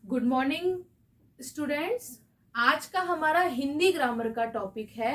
Good morning students. आज का हमारा हिंदी ग्रामर का टॉपिक है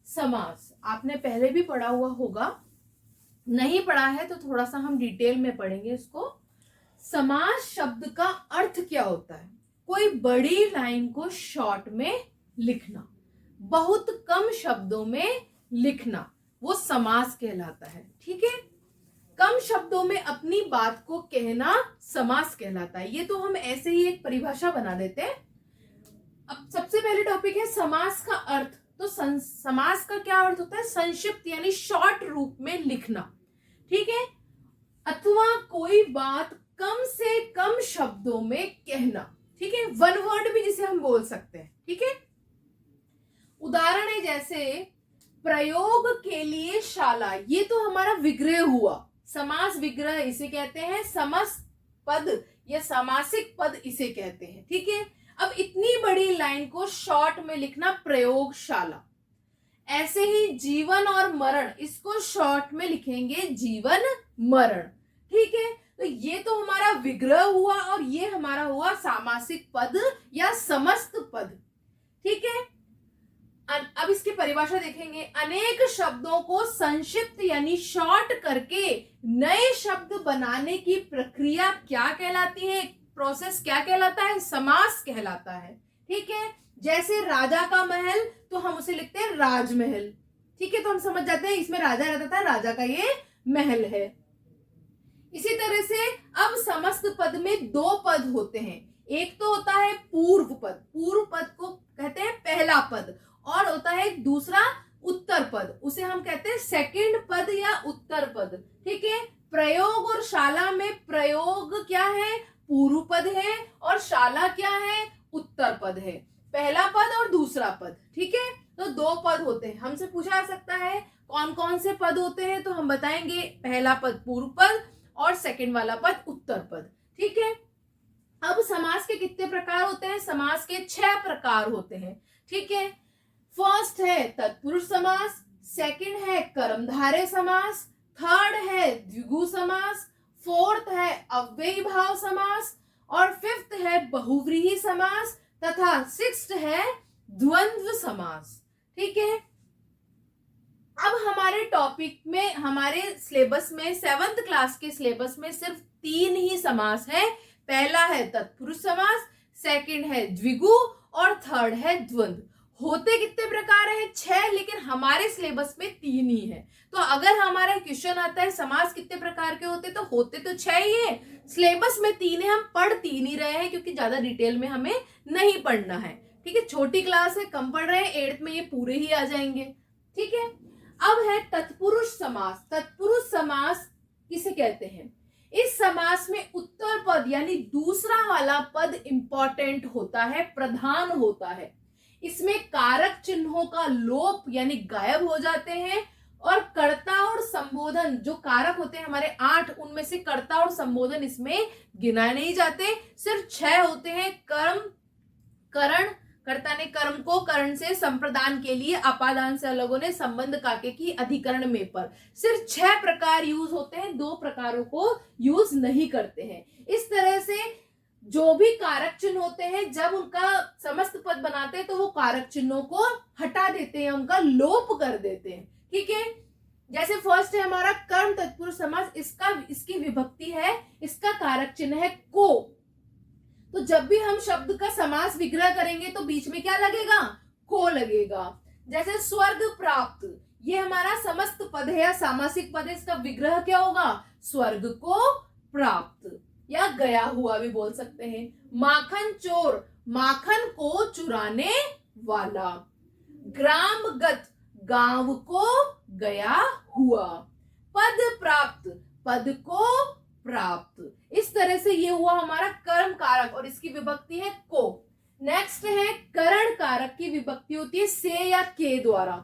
समास। आपने पहले भी पढ़ा हुआ होगा, नहीं पढ़ा है तो थोड़ा सा हम डिटेल में पढ़ेंगे इसको। समास शब्द का अर्थ क्या होता है? कोई बड़ी लाइन को शॉर्ट में लिखना, बहुत कम शब्दों में लिखना, वो समास कहलाता है। ठीक है, कम शब्दों में अपनी बात को कहना समास कहलाता है। ये तो हम ऐसे ही एक परिभाषा बना देते हैं। अब सबसे पहले टॉपिक है समास का अर्थ। तो समास का क्या अर्थ होता है? संक्षिप्त यानी शॉर्ट रूप में लिखना। ठीक है, अथवा कोई बात कम से कम शब्दों में कहना। ठीक है, वन वर्ड भी जिसे हम बोल सकते हैं। ठीक है, उदाहरण है जैसे प्रयोग के लिए शाला, ये तो हमारा विग्रह हुआ। समास विग्रह इसे कहते हैं, समस्त पद या सामासिक पद इसे कहते हैं। ठीक है, अब इतनी बड़ी लाइन को शॉर्ट में लिखना, प्रयोगशाला। ऐसे ही जीवन और मरण, इसको शॉर्ट में लिखेंगे जीवन मरण। ठीक है, तो ये तो हमारा विग्रह हुआ और ये हमारा हुआ सामासिक पद या समस्त पद। ठीक है, अब इसकी परिभाषा देखेंगे। अनेक शब्दों को संक्षिप्त यानी शॉर्ट करके नए शब्द बनाने की प्रक्रिया क्या कहलाती है? प्रोसेस क्या कहलाता है? समास कहलाता है। ठीक है, जैसे राजा का महल, तो हम उसे लिखते हैं राजमहल। ठीक है, तो हम समझ जाते हैं इसमें राजा रहता था, राजा का ये महल है। इसी तरह से अब समस्त पद में दो पद होते हैं। एक तो होता है पूर्व पद, पूर्व पद को कहते हैं पहला पद, और होता है दूसरा उत्तर पद, उसे हम कहते हैं सेकंड पद या उत्तर पद। ठीक है, प्रयोग और शाला में प्रयोग क्या है? पूर्व पद है, और शाला क्या है? उत्तर पद है। पहला पद और दूसरा पद। ठीक है, तो दो पद होते हैं। हमसे पूछा जा सकता है कौन कौन से पद होते हैं, तो हम बताएंगे पहला पद पूर्व पद और सेकंड वाला पद उत्तर पद। ठीक है, अब समास के कितने प्रकार होते हैं? समास के 6 प्रकार होते हैं। ठीक है, फर्स्ट है तत्पुरुष समास, सेकंड है कर्मधारय समास, थर्ड है द्विगु समास, फोर्थ है अव्ययी भाव समास, और फिफ्थ है बहुव्रीहि समास, तथा सिक्स्थ है द्वंद्व समास। ठीक है, अब हमारे टॉपिक में, हमारे सिलेबस में, 7th क्लास के सिलेबस में सिर्फ 3 ही समास है। पहला है तत्पुरुष समास, सेकंड है द्विगु, और थर्ड है द्वंद्व। होते कितने प्रकार हैं? 6, लेकिन हमारे सिलेबस में 3 ही है। तो अगर हमारा क्वेश्चन आता है समास कितने प्रकार के होते, तो होते तो 6 ही है, सिलेबस में 3 है। हम पढ़ 3 ही रहे हैं क्योंकि ज्यादा डिटेल में हमें नहीं पढ़ना है। ठीक है, छोटी क्लास है, कम पढ़ रहे हैं, 8th में ये पूरे ही आ जाएंगे। ठीक है, अब है तत्पुरुष समास। तत्पुरुष समास किसे कहते हैं? इस समास में उत्तर पद यानी दूसरा वाला पद इंपॉर्टेंट होता है, प्रधान होता है। इसमें कारक चिन्हों का लोप यानी गायब हो जाते हैं, और कर्ता और संबोधन, जो कारक होते हैं हमारे 8, उनमें से कर्ता और संबोधन इसमें गिनाए नहीं जाते। सिर्फ 6 होते हैं। कर्म, करण, कर्ता ने कर्म को करण से संप्रदान के लिए, अपादान से अलग होने, संबंध काके की अधिकरण में पर। सिर्फ 6 प्रकार यूज होते हैं, 2 प्रकारों को यूज नहीं करते हैं। इस तरह से जो भी कारक चिन्ह होते हैं, जब उनका समस्त पद बनाते हैं तो वो कारक चिन्हों को हटा देते हैं, उनका लोप कर देते हैं। ठीक है, जैसे फर्स्ट है हमारा कर्म तत्पुरुष समास, इसकी विभक्ति है, इसका कारक चिन्ह है को। तो जब भी हम शब्द का समास विग्रह करेंगे तो बीच में क्या लगेगा? को लगेगा। जैसे स्वर्ग प्राप्त, ये हमारा समस्त पद है या सामासिक पद है, इसका विग्रह क्या होगा? स्वर्ग को प्राप्त, या गया हुआ भी बोल सकते हैं। माखन चोर, माखन को चुराने वाला। ग्रामगत, गांव को गया हुआ। पद प्राप्त, पद को प्राप्त। इस तरह से ये हुआ हमारा कर्म कारक, और इसकी विभक्ति है को। नेक्स्ट है करण कारक, की विभक्ति होती है से या के द्वारा।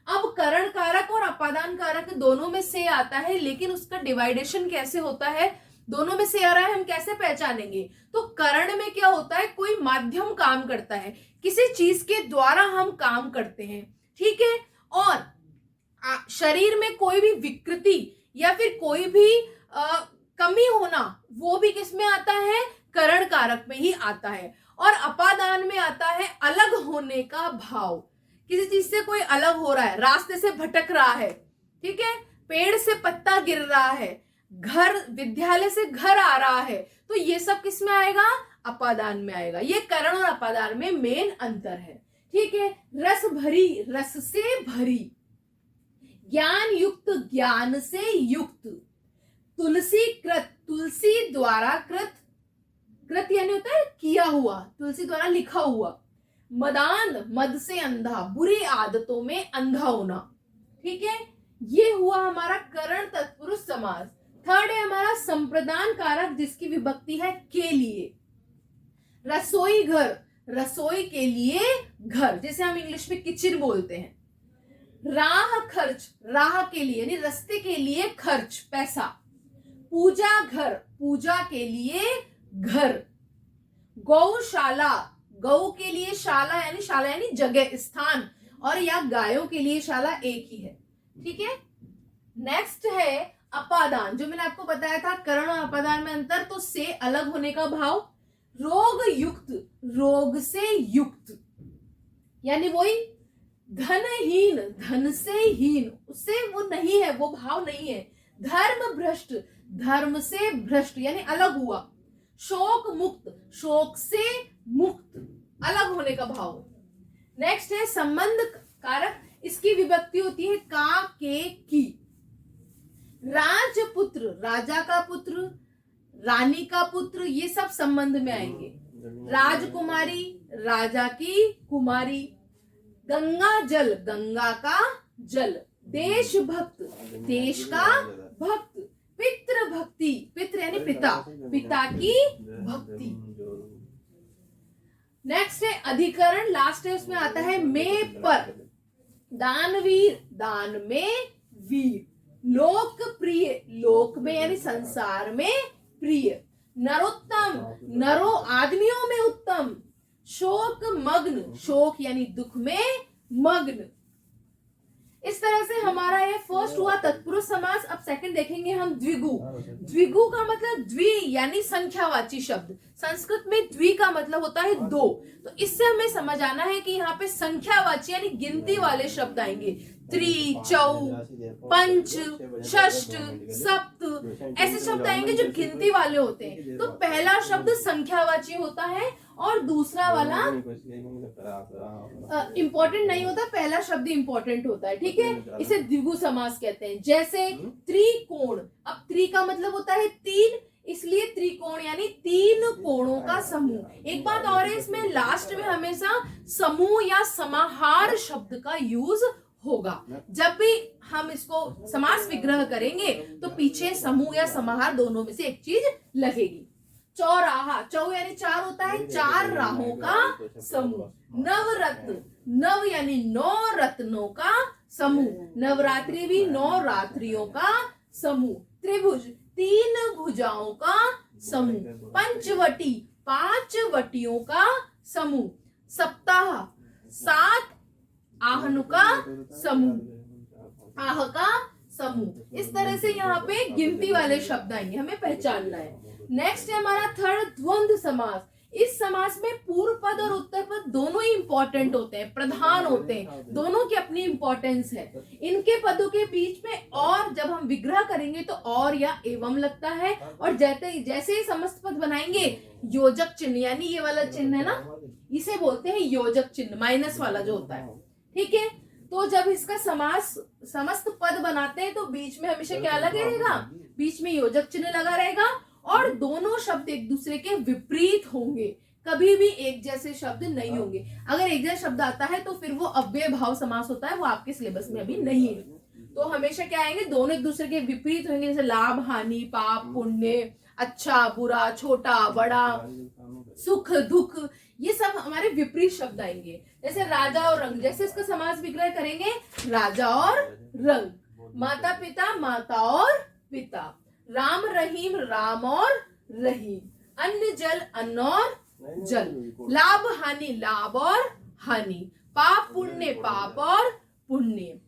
अब करण कारक और अपादान कारक दोनों में से आता है, लेकिन उसका डिवाइडेशन कैसे होता है? दोनों में से आ रहा है, हम कैसे पहचानेंगे? तो करण में क्या होता है? कोई माध्यम काम करता है, किसी चीज के द्वारा हम काम करते हैं। ठीक है, और शरीर में कोई भी विकृति या फिर कोई भी कमी होना, वो भी किस में आता है? करण कारक में ही आता है। और अपादान में आता है अलग होने का भाव, किसी चीज से कोई अलग हो रहा है, रास्ते से भटक रहा है, ठीक है, पेड़ से पत्ता गिर रहा है, घर विद्यालय से घर आ रहा है, तो ये सब किस में आएगा, अपादान में आएगा। ये करण और अपादान में मेन अंतर है, ठीक है। रस भरी, रस से भरी, ज्ञान युक्त, ज्ञान से युक्त, तुलसी कृत, तुलसी द्वारा कृत, कृत यानी होता है किया हुआ, तुलसी द्वारा लिखा हुआ। मदान, मद से अंधा, बुरी आदतों में अंधा होना, ठीक है। ये हुआ हमारा करण तत्पुरुष समास। थर्ड है हमारा संप्रदान कारक, जिसकी विभक्ति है के लिए। रसोई घर, रसोई के लिए घर, जैसे हम इंग्लिश में किचन बोलते हैं। राह खर्च, राह के लिए यानी रास्ते के लिए खर्च, पैसा। पूजा घर, पूजा के लिए घर। गौशाला, गौ के लिए शाला यानी जगह, स्थान, और या गायों के लिए शाला एक ही है, ठीक है। नेक्स्ट है अपादान, जो मैंने आपको बताया था करण और अपादान में अंतर, तो से अलग होने का भाव। रोग युक्त, रोग से युक्त, यानी वही धनहीन, धन से हीन, उससे वो नहीं है, वो भाव नहीं है। धर्म भ्रष्ट, धर्म से भ्रष्ट यानी अलग हुआ। शोक मुक्त, शोक से मुक्त, अलग होने का भाव। नेक्स्ट है संबंध कारक, इसकी विभक्ति होती है का, के, की। राजपुत्र, राजा का पुत्र, रानी का पुत्र, ये सब संबंध में आएंगे। राजकुमारी, राजा की कुमारी। गंगा जल, गंगा का जल। देशभक्त, देश का भक्त। पितृ भक्ति, पितृ यानी पिता, पिता की भक्ति। नेक्स्ट है अधिकरण, लास्ट है, उसमें आता है में पर। दानवीर, दान में वीर। लोकप्रिय, लोक में यानी संसार में प्रिय। नरोत्तम, नरो आदमियों में उत्तम। शोक मग्न, शोक यानी दुख में मग्न। इस तरह से हमारा ये फर्स्ट हुआ तत्पुरुष समास। अब सेकंड देखेंगे हम द्विगु। द्विगु का मतलब द्वि यानी संख्यावाची शब्द। संस्कृत में द्वि का मतलब होता है दो, तो इससे हमें समझ आना है कि यहाँ पे संख्यावाची यानी गिनती वाले शब्द आएंगे। त्रि, चौ, पंच, षष्ठ, सप्त, ऐसे शब्द आएंगे जो गिनती वाले होते हैं। तो पहला शब्द संख्यावाची होता है और दूसरा वाला इंपॉर्टेंट नहीं होता, पहला शब्द इंपॉर्टेंट होता है, ठीक है। इसे द्विगु समास कहते हैं। जैसे त्रिकोण, अब त्रि का मतलब होता है तीन, इसलिए त्रिकोण यानी तीन कोणों का समूह। एक बात और है, इसमें लास्ट में हमेशा समूह या समाहार शब्द का यूज होगा। जब भी हम इसको समास विग्रह करेंगे तो पीछे समूह या समाहार दोनों में से एक चीज लगेगी। चौराहा, चौ यानी चार होता है, चार राहों का समूह। नवरत्न, नव यानी 9 रत्नों का समूह। नवरात्रि भी 9 रात्रियों का समूह। त्रिभुज, 3 भुजाओं का समूह। पंचवटी, 5 वटियों का समूह। सप्ताह, 7 आहनु का समूह, आह का समूह। इस तरह से यहाँ पे गिनती वाले शब्द आएंगे, हमें पहचानना है। नेक्स्ट है हमारा थर्ड द्वंद्व समास। इस समास में पूर्व पद और उत्तर पद दोनों ही इंपॉर्टेंट होते हैं, प्रधान होते हैं, दोनों की अपनी इंपॉर्टेंस है। इनके पदों के बीच में और जब हम विग्रह करेंगे तो और या एवं लगता है, और जैसे ही समस्त पद बनाएंगे योजक चिन्ह यानी ये वाला चिन्ह है ना, इसे बोलते हैं योजक चिन्ह, माइनस वाला जो होता है, ठीक है। तो जब इसका समास समस्त पद बनाते हैं तो बीच में हमेशा क्या लगा रहेगा, बीच में योजक चिन्ह लगा रहेगा, और दोनों शब्द एक दूसरे के विपरीत होंगे, कभी भी एक जैसे शब्द नहीं होंगे। अगर एक जैसा शब्द आता है तो फिर वो अव्यय भाव समास होता है, वो आपके सिलेबस में अभी नहीं है। तो हमेशा क्या आएंगे, दोनों एक दूसरे के विपरीत होंगे, जैसे लाभ हानि, पाप पुण्य, अच्छा बुरा, छोटा बड़ा, सुख दुख, ये सब हमारे विपरीत शब्द आएंगे। जैसे राजा और रंग, जैसे इसका समास विग्रह करेंगे राजा और रंग। माता पिता, माता और पिता। राम रहीम, राम और रहीम। अन्न जल, अन्न और जल। लाभ हानि, लाभ और हानि। पाप पुण्य, पाप और पुण्य।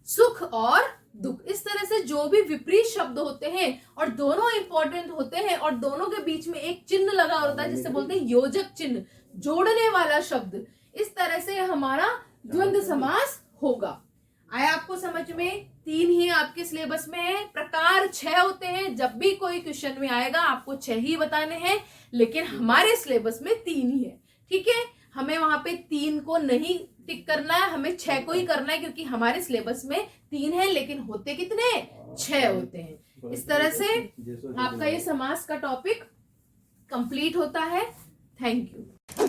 सुख और दुख। इस तरह से जो भी विपरीत शब्द होते हैं और दोनों इंपॉर्टेंट होते हैं और दोनों के बीच में एक चिन्ह लगा होता है जिसे बोलते हैं योजक चिन्ह, जोड़ने वाला शब्द, इस तरह से हमारा द्वंद्व समास होगा। आया आपको समझ में? 3 ही आपके सिलेबस में है, प्रकार 6 होते हैं। जब भी कोई क्वेश्चन में आएगा आपको 6 ही बताने हैं, लेकिन हमारे सिलेबस में 3 ही है। ठीक है, हमें वहां पे 3 को नहीं टिक करना है, हमें 6 को ही करना है, क्योंकि हमारे सिलेबस में 3 है लेकिन होते कितने? 6 होते हैं। इस तरह से आपका ये समास का टॉपिक कंप्लीट होता है। Thank you.